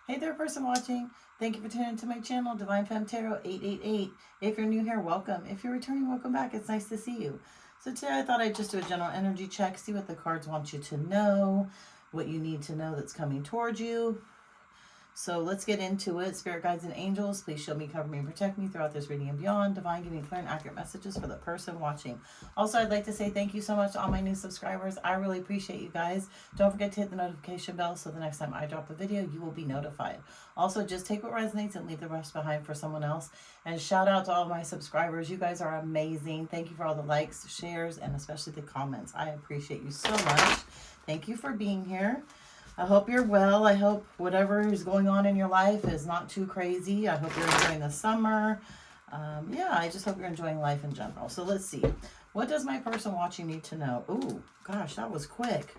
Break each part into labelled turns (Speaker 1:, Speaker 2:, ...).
Speaker 1: Hey there, person watching. Thank you for tuning into my channel, Divine Femme Tarot 888. If you're new here, welcome. If you're returning, welcome back. It's nice to see you. So today I thought I'd just do a general energy check, see what the cards want you to know, what you need to know that's coming towards you. So let's get into it. Spirit guides and angels, please shield me, cover me, and protect me throughout this reading and beyond. Divine, give me clear and accurate messages for the person watching. Also, I'd like to say thank you so much to all my new subscribers. I really appreciate you guys. Don't forget to hit the notification bell so the next time I drop a video, you will be notified. Also, just take what resonates and leave the rest behind for someone else. And shout out to all my subscribers. You guys are amazing. Thank you for all the likes, shares, and especially the comments. I appreciate you so much. Thank you for being here. I hope you're well. I hope whatever is going on in your life is not too crazy. I hope you're enjoying the summer. Yeah, I just hope you're enjoying life in general. So let's see. What does my person watching need to know? Ooh, gosh, that was quick.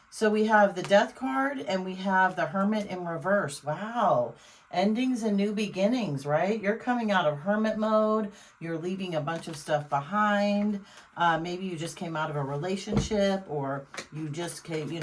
Speaker 1: So we have the Death card and we have the Hermit in reverse. Wow. Endings and new beginnings, right? You're coming out of hermit mode. You're leaving a bunch of stuff behind. Maybe you just came out of a relationship, or you just came,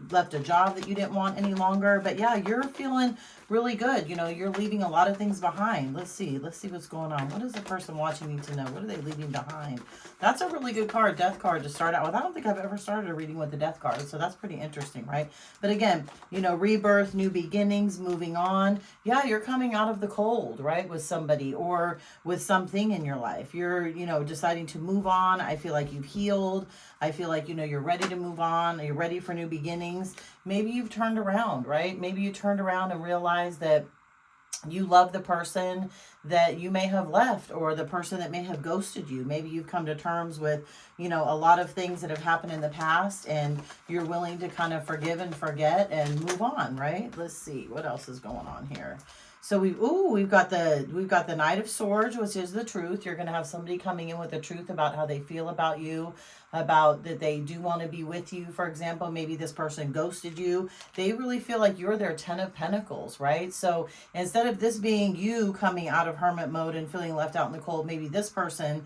Speaker 1: left a job that you didn't want any longer. But yeah, you're feeling really good. You're leaving a lot of things behind. Let's see what's going on. What does the person watching need to know? What are they leaving behind? That's a really good card, Death card, to start out with. I don't think I've ever started a reading with the Death card, so that's pretty interesting, right? But again, rebirth, new beginnings, moving on. Yeah, you're coming out of the cold, right, with somebody or with something in your life. You're, deciding to move on. I feel like you've healed. I feel like, you're ready to move on. You're ready for new beginnings. Maybe you've turned around, right? Maybe you turned around and realized that you love the person that you may have left, or the person that may have ghosted you. Maybe you've come to terms with, a lot of things that have happened in the past, and you're willing to kind of forgive and forget and move on, right? Let's see what else is going on here. So we've got the Knight of Swords, which is the truth. You're going to have somebody coming in with the truth about how they feel about you, about that they do want to be with you. For example, maybe this person ghosted you. They really feel like you're their 10 of Pentacles, right? So instead of this being you coming out of hermit mode and feeling left out in the cold, maybe this person,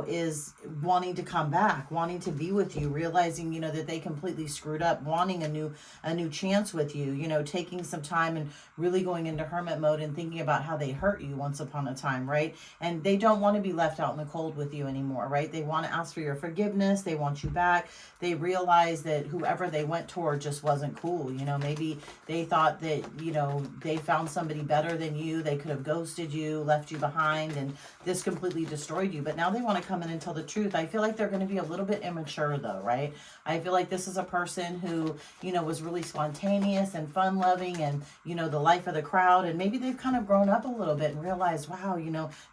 Speaker 1: is wanting to come back, wanting to be with you, realizing, that they completely screwed up, wanting a new chance with you, taking some time and really going into hermit mode and thinking about how they hurt you once upon a time, right? And they don't want to be left out in the cold with you anymore, right? They want to ask for your forgiveness. They want you back. They realize that whoever they went toward just wasn't cool. Maybe they thought that, they found somebody better than you. They could have ghosted you, left you behind, and this completely destroyed you. But now they want to come in and tell the truth. I feel like they're going to be a little bit immature though, right? I feel like this is a person who, was really spontaneous and fun loving and, the life of the crowd. And maybe they've kind of grown up a little bit and realized, wow,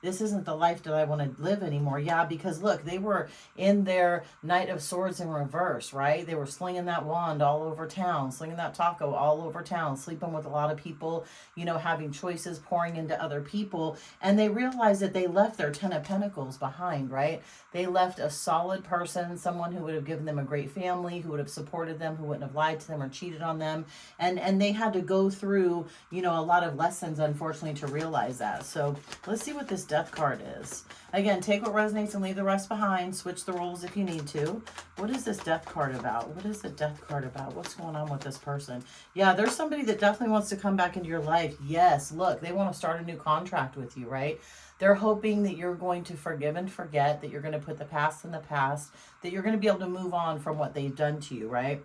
Speaker 1: this isn't the life that I want to live anymore. Yeah, because look, they were in their Knight of Swords in reverse, right? They were slinging that wand all over town, slinging that taco all over town, sleeping with a lot of people, having choices, pouring into other people. And they realized that they left their 10 of Pentacles behind, right? They left a solid person, someone who would have given them a great family, who would have supported them, who wouldn't have lied to them or cheated on them. And they had to go through, a lot of lessons, unfortunately, to realize that. So let's see what this Death card is. Again, take what resonates and leave the rest behind. Switch the roles if you need to. What is this Death card about? What is the Death card about? What's going on with this person? Yeah, there's somebody that definitely wants to come back into your life. Yes, look, they want to start a new contract with you, right? They're hoping that you're going to forgive and forget, that you're going to put the past in the past, that you're going to be able to move on from what they've done to you, right?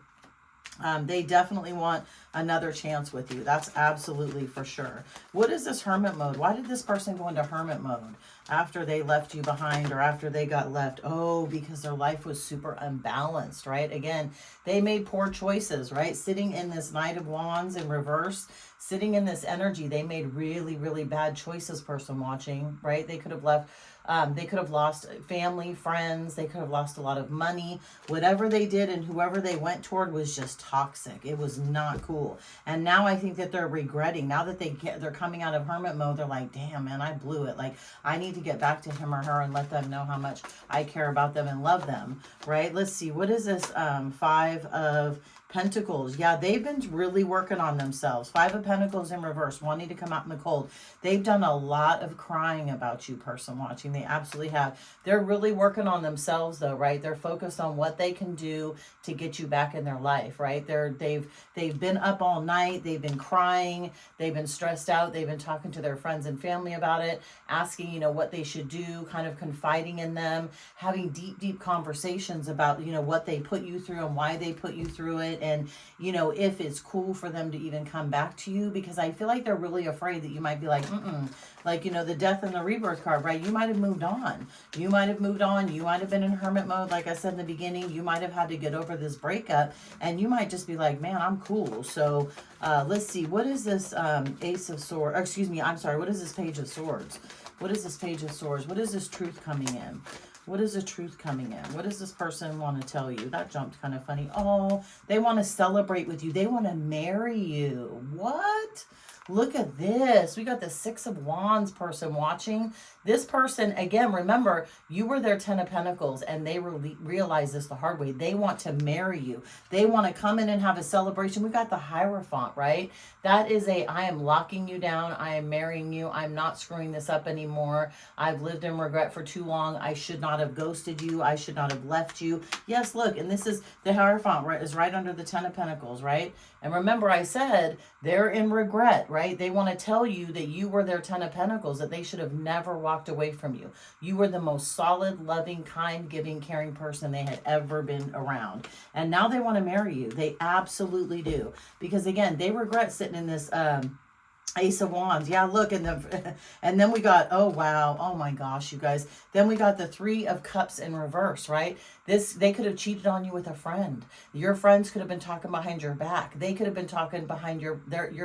Speaker 1: They definitely want another chance with you. That's absolutely for sure. What is this hermit mode? Why did this person go into hermit mode after they left you behind or after they got left? Oh, because their life was super unbalanced, right? Again, they made poor choices, right? Sitting in this Knight of Wands in reverse, sitting in this energy, they made really, really bad choices, person watching, right? They could have left, they could have lost family, friends, they could have lost a lot of money. Whatever they did and whoever they went toward was just toxic. It was not cool. And now I think that they're regretting. Now that they're coming out of hermit mode, they're like, damn, man, I blew it. Like, I need to get back to him or her and let them know how much I care about them and love them, right? Let's see. What is this 5 of Pentacles. Yeah, they've been really working on themselves. Five of Pentacles in reverse, wanting to come out in the cold. They've done a lot of crying about you, person watching. They absolutely have. They're really working on themselves though, right? They're focused on what they can do to get you back in their life, right? They've been up all night. They've been crying. They've been stressed out. They've been talking to their friends and family about it, asking, what they should do, kind of confiding in them, having deep conversations about, what they put you through and why they put you through it. And, if it's cool for them to even come back to you, because I feel like they're really afraid that you might be like, like, the death and the rebirth card, right? You might have moved on. You might have moved on. You might have been in hermit mode. Like I said in the beginning, you might have had to get over this breakup, and you might just be like, man, I'm cool. So let's see. What is this Ace of Swords? Excuse me. I'm sorry. What is this Page of Swords? What is this Page of Swords? What is this truth coming in? What is the truth coming in? What does this person want to tell you? That jumped kind of funny. Oh, they want to celebrate with you. They want to marry you. What? Look at this. We got the Six of Wands person watching. This person, again, remember, you were their Ten of Pentacles, and they realized this the hard way. They want to marry you. They want to come in and have a celebration. We got the Hierophant, right? That is I am locking you down. I am marrying you. I'm not screwing this up anymore. I've lived in regret for too long. I should not have ghosted you. I should not have left you. Yes, look, and this is the Hierophant, right, is right under the Ten of Pentacles, right? And remember, I said they're in regret, right? They want to tell you that you were their Ten of Pentacles, that they should have never walked away from you. You were the most solid, loving, kind, giving, caring person they had ever been around. And now they want to marry you. They absolutely do. Because again, they regret sitting in this Ace of Wands. Yeah, look, and then we got, oh wow, oh my gosh, you guys. Then we got the Three of Cups in reverse, right? They could have cheated on you with a friend. Your friends could have been talking behind your back. They could have been talking behind your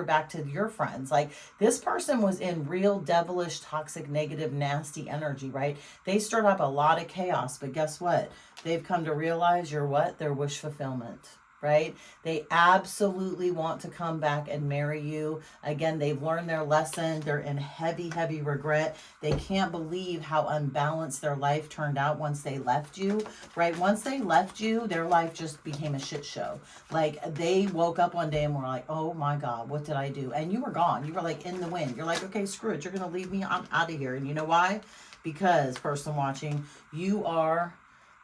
Speaker 1: back to your friends. Like, this person was in real devilish, toxic, negative, nasty energy, right? They stirred up a lot of chaos, but guess what? They've come to realize you're what? Their wish fulfillment. Right? They absolutely want to come back and marry you. Again, they've learned their lesson. They're in heavy regret. They can't believe how unbalanced their life turned out once they left you, right? Once they left you, their life just became a shit show. Like, they woke up one day and were like, oh my God, what did I do? And you were gone. You were like in the wind. You're like, okay, screw it. You're going to leave me. I'm out of here. And you know why? Because, person watching, you are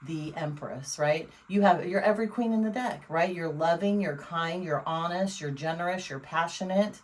Speaker 1: the Empress, right? You're every queen in the deck, right? You're loving, you're kind, you're honest, you're generous, you're passionate.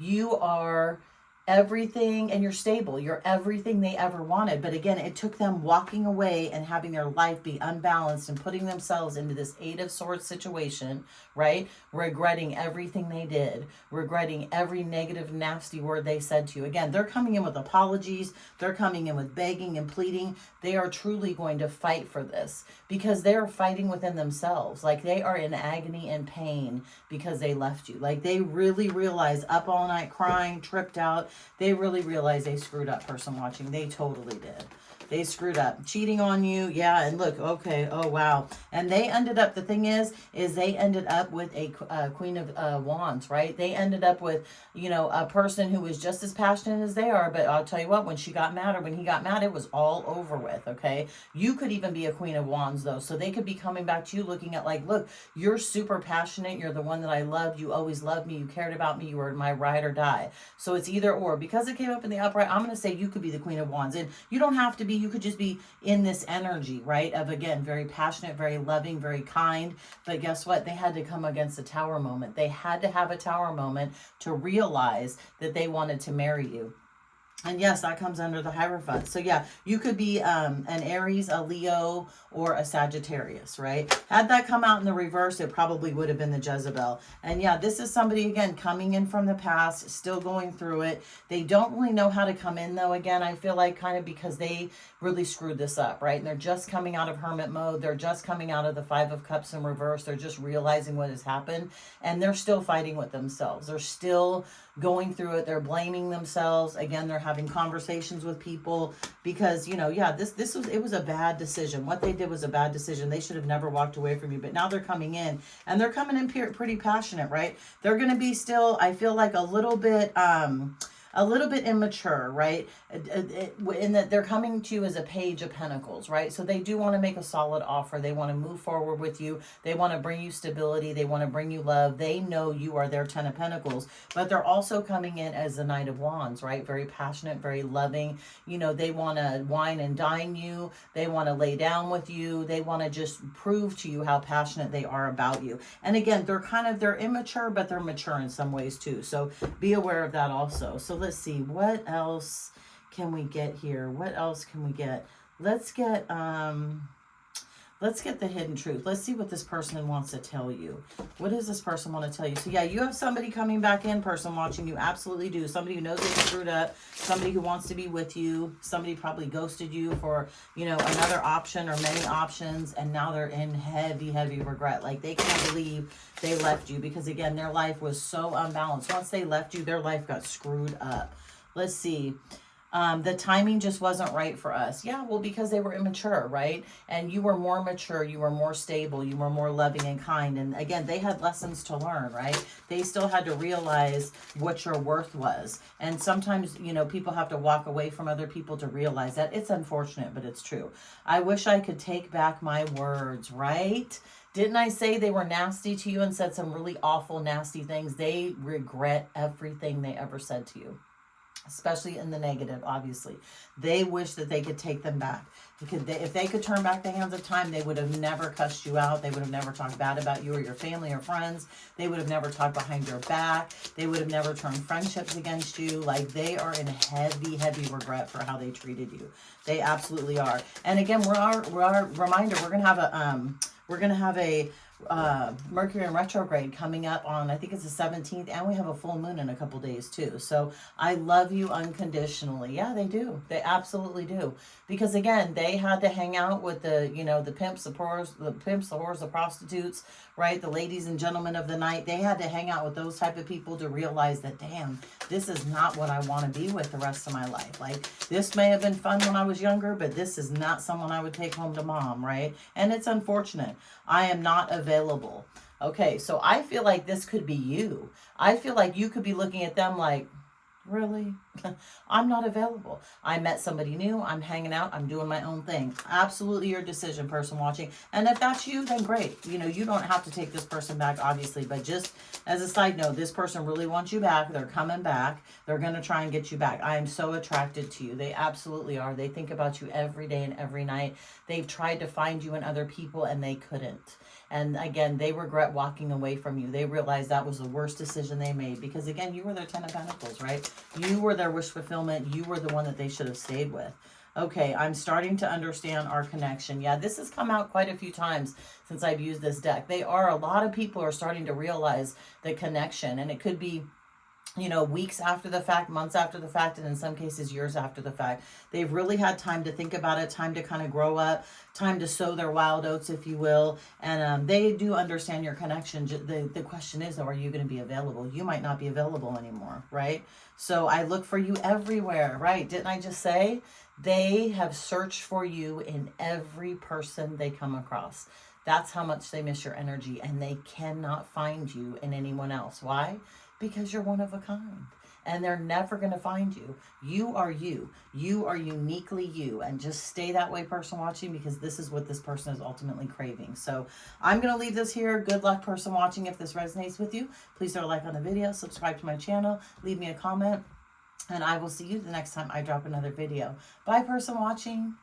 Speaker 1: You are everything, and you're stable. You're everything they ever wanted. But again, it took them walking away and having their life be unbalanced and putting themselves into this Eight of Swords situation, right? Regretting everything they did, regretting every negative, nasty word they said to you. Again, they're coming in with apologies. They're coming in with begging and pleading. They are truly going to fight for this because they're fighting within themselves. Like, they are in agony and pain because they left you. Like, they really realize, up all night crying, tripped out, they really realize they screwed up, person watching. They totally did. They screwed up. Cheating on you. Yeah, and look, okay, oh, wow. And they ended up, the thing is they ended up with a Queen of Wands, right? They ended up with, a person who was just as passionate as they are. But I'll tell you what, when she got mad or when he got mad, it was all over with, okay? You could even be a Queen of Wands, though. So they could be coming back to you looking at like, look, you're super passionate. You're the one that I loved. You always loved me. You cared about me. You were my ride or die. So it's either or. Because it came up in the upright, I'm going to say you could be the Queen of Wands. And you don't have to be. You could just be in this energy, right? Of, again, very passionate, very loving, very kind. But guess what? They had to come against a tower moment. They had to have a tower moment to realize that they wanted to marry you. And yes, that comes under the Hierophant. So yeah, you could be an Aries, a Leo, or a Sagittarius, right? Had that come out in the reverse, it probably would have been the Jezebel. And yeah, this is somebody, again, coming in from the past, still going through it. They don't really know how to come in, though, again, I feel like, kind of because they really screwed this up, right? And they're just coming out of hermit mode. They're just coming out of the Five of Cups in reverse. They're just realizing what has happened. And they're still fighting with themselves. They're still going through it. They're blaming themselves. Again, they're having conversations with people because, yeah, it was a bad decision. What they did was a bad decision. They should have never walked away from you. But now they're coming in, and they're coming in pretty passionate, right? They're going to be still, I feel like, a little bit a little bit immature, right? In that they're coming to you as a Page of Pentacles, right? So they do want to make a solid offer. They want to move forward with you. They want to bring you stability. They want to bring you love. They know you are their Ten of Pentacles, but they're also coming in as the Knight of Wands, right? Very passionate, very loving. You know, they want to wine and dine you. They want to lay down with you. They want to just prove to you how passionate they are about you. And again, they're immature, but they're mature in some ways too. So be aware of that also. So let's see, what else can we get here? What else can we get? Let's get the hidden truth. Let's see what this person wants to tell you. What does this person want to tell you? So yeah, you have somebody coming back in, person watching. You absolutely do. Somebody who knows they screwed up. Somebody who wants to be with you. Somebody probably ghosted you for, you know, another option or many options. And now they're in heavy, heavy regret. Like they can't believe they left you because again, their life was so unbalanced. Once they left you, their life got screwed up. Let's see. The timing just wasn't right for us. Yeah, well, because they were immature, right? And you were more mature, you were more stable, you were more loving and kind. And again, they had lessons to learn, right? They still had to realize what your worth was. And sometimes, you know, people have to walk away from other people to realize that. It's unfortunate, but it's true. I wish I could take back my words, right? Didn't I say they were nasty to you and said some really awful, nasty things? They regret everything they ever said to you. Especially in the negative, obviously. They wish that they could take them back. Because if they could turn back the hands of time, they would have never cussed you out. They would have never talked bad about you or your family or friends. They would have never talked behind your back. They would have never turned friendships against you. Like, they are in heavy, heavy regret for how they treated you. They absolutely are. And again, reminder, we're going to have a Mercury in retrograde coming up on, I think it's the 17th, and we have a full moon in a couple days too. So I love you unconditionally. Yeah, they do. They absolutely do. Because again, they had to hang out with the, you know, the pimps, the whores, the prostitutes, right? The ladies and gentlemen of the night. They had to hang out with those type of people to realize that, damn, this is not what I want to be with the rest of my life. Like, this may have been fun when I was younger, but this is not someone I would take home to mom, right? And it's unfortunate. I am not available. Okay, so I feel like this could be you. I feel like you could be looking at them like, really? I'm not available. I met somebody new. I'm hanging out. I'm doing my own thing. Absolutely your decision, person watching. And if that's you, then great. You know, you don't have to take this person back, obviously. But just as a side note, this person really wants you back. They're coming back. They're going to try and get you back. I am so attracted to you. They absolutely are. They think about you every day and every night. They've tried to find you in other people and they couldn't. And again, they regret walking away from you. They realize that was the worst decision they made because, again, you were their Ten of Pentacles, right? You were their wish fulfillment. You were the one that they should have stayed with. Okay, I'm starting to understand our connection. Yeah, this has come out quite a few times since I've used this deck. A lot of people are starting to realize the connection, and it could be, you know, weeks after the fact, months after the fact, and in some cases years after the fact. They've really had time to think about it, time to kind of grow up, time to sow their wild oats, if you will. And they do understand your connection. The question is, though, are you going to be available? You might not be available anymore, right? So I look for you everywhere, right? Didn't I just say? They have searched for you in every person they come across. That's how much they miss your energy, and they cannot find you in anyone else. Why? Because you're one of a kind, and they're never going to find you. You are you. You are uniquely you, and just stay that way, person watching, because this is what this person is ultimately craving. So I'm going to leave this here. Good luck, person watching. If this resonates with you, please throw a like on the video, subscribe to my channel, leave me a comment, and I will see you the next time I drop another video. Bye, person watching.